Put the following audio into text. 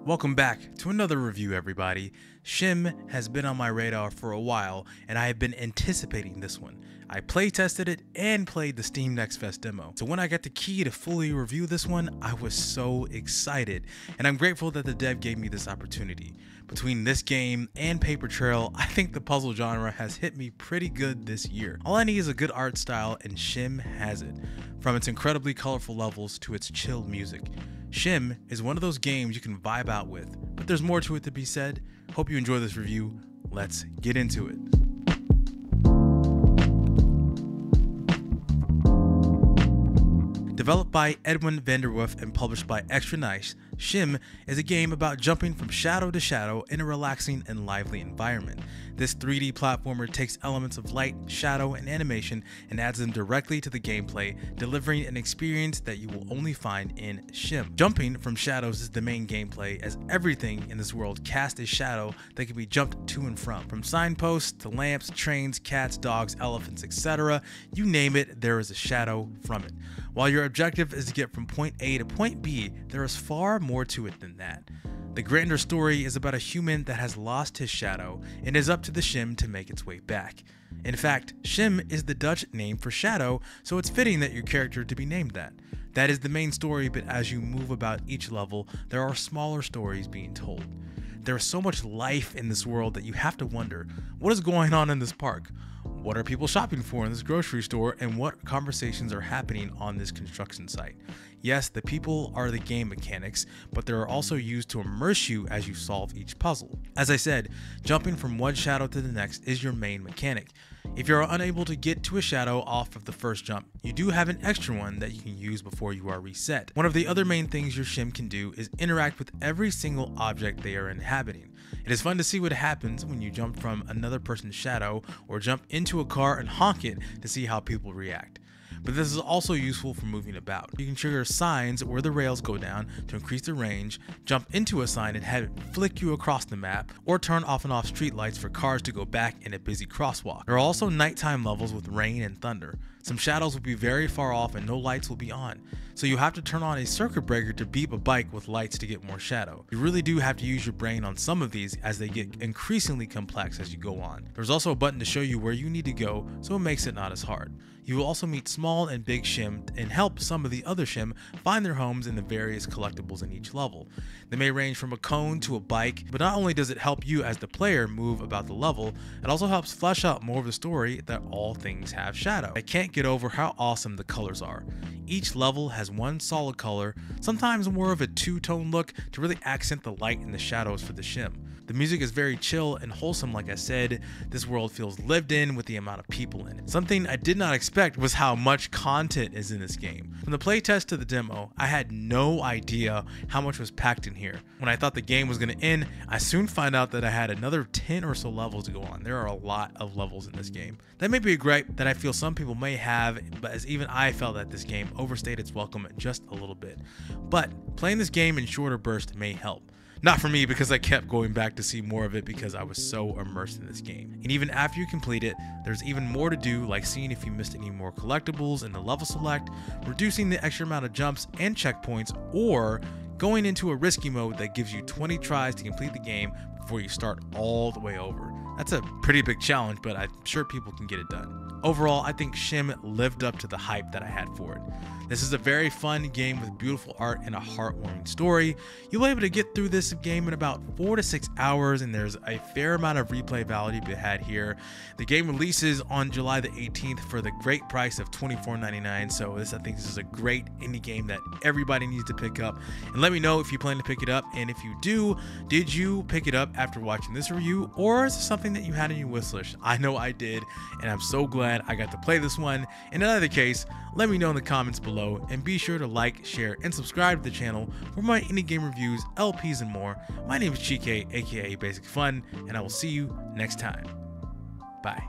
Welcome back to another review, everybody. SCHiM has been on my radar for a while, and I have been anticipating this one. I playtested it and played the Steam Next Fest demo. So when I got the key to fully review this one, I was so excited, and I'm grateful that the dev gave me this opportunity. Between this game and Paper Trail, I think the puzzle genre has hit me pretty good this year. All I need is a good art style, and SCHiM has it. From its incredibly colorful levels to its chilled music. SCHiM is one of those games you can vibe out with, but there's more to it to be said. Hope you enjoy this review. Let's get into it. Developed by Edwin van der Woof and published by Extra Nice, SCHiM is a game about jumping from shadow to shadow in a relaxing and lively environment. This 3D platformer takes elements of light, shadow, and animation and adds them directly to the gameplay, delivering an experience that you will only find in SCHiM. Jumping from shadows is the main gameplay, as everything in this world casts a shadow that can be jumped to and from signposts to lamps, trains, cats, dogs, elephants, etc. You name it, there is a shadow from it. While your objective is to get from point A to point B, there is far more to it than that. The grander story is about a human that has lost his shadow and is up to the SCHiM to make its way back. In fact, SCHiM is the Dutch name for shadow, so it's fitting that your character to be named that. That is the main story, but as you move about each level, there are smaller stories being told. There is so much life in this world that you have to wonder, what is going on in this park? What are people shopping for in this grocery store, and what conversations are happening on this construction site? Yes, the people are the game mechanics, but they are also used to immerse you as you solve each puzzle. As I said, jumping from one shadow to the next is your main mechanic. If you are unable to get to a shadow off of the first jump, you do have an extra one that you can use before you are reset. One of the other main things your SCHiM can do is interact with every single object they are inhabiting. It is fun to see what happens when you jump from another person's shadow or jump into a car and honk it to see how people react. But this is also useful for moving about. You can trigger signs where the rails go down to increase the range, jump into a sign and have it flick you across the map, or turn off and off street lights for cars to go back in a busy crosswalk. There are also nighttime levels with rain and thunder. Some shadows will be very far off and no lights will be on, so you have to turn on a circuit breaker to beep a bike with lights to get more shadow. You really do have to use your brain on some of these as they get increasingly complex as you go on. There's also a button to show you where you need to go, so it makes it not as hard. You will also meet small and big SCHiM and help some of the other SCHiM find their homes in the various collectibles in each level. They may range from a cone to a bike, but not only does it help you as the player move about the level, it also helps flesh out more of the story that all things have shadow. I can't get over how awesome the colors are. Each level has one solid color, sometimes more of a two-tone look to really accent the light and the shadows for the SCHiM. The music is very chill and wholesome. Like I said, this world feels lived in with the amount of people in it. Something I did not expect was how much content is in this game. From the playtest to the demo, I had no idea how much was packed in here. When I thought the game was going to end, I soon found out that I had another 10 or so levels to go on. There are a lot of levels in this game. That may be a gripe that I feel some people may have, but as even I felt that this game overstayed its welcome just a little bit. But playing this game in shorter bursts may help. Not for me, because I kept going back to see more of it because I was so immersed in this game. And even after you complete it, there's even more to do, like seeing if you missed any more collectibles in the level select, reducing the extra amount of jumps and checkpoints, or going into a risky mode that gives you 20 tries to complete the game before you start all the way over. That's a pretty big challenge, but I'm sure people can get it done. Overall, I think SCHiM lived up to the hype that I had for it. This is a very fun game with beautiful art and a heartwarming story. You'll be able to get through this game in about 4 to 6 hours, and there's a fair amount of replay value to be had here. The game releases on July the 18th for the great price of $24.99, so I think this is a great indie game that everybody needs to pick up. And let me know if you plan to pick it up, and if you do, did you pick it up after watching this review, or is it something that you had in your wish list? I know I did, and I'm so glad I got to play this one. And in either case, let me know in the comments below, and be sure to like, share, and subscribe to the channel for my indie game reviews, LPs, and more. My name is SCHiK, aka Basic Fun, and I will see you next time. Bye.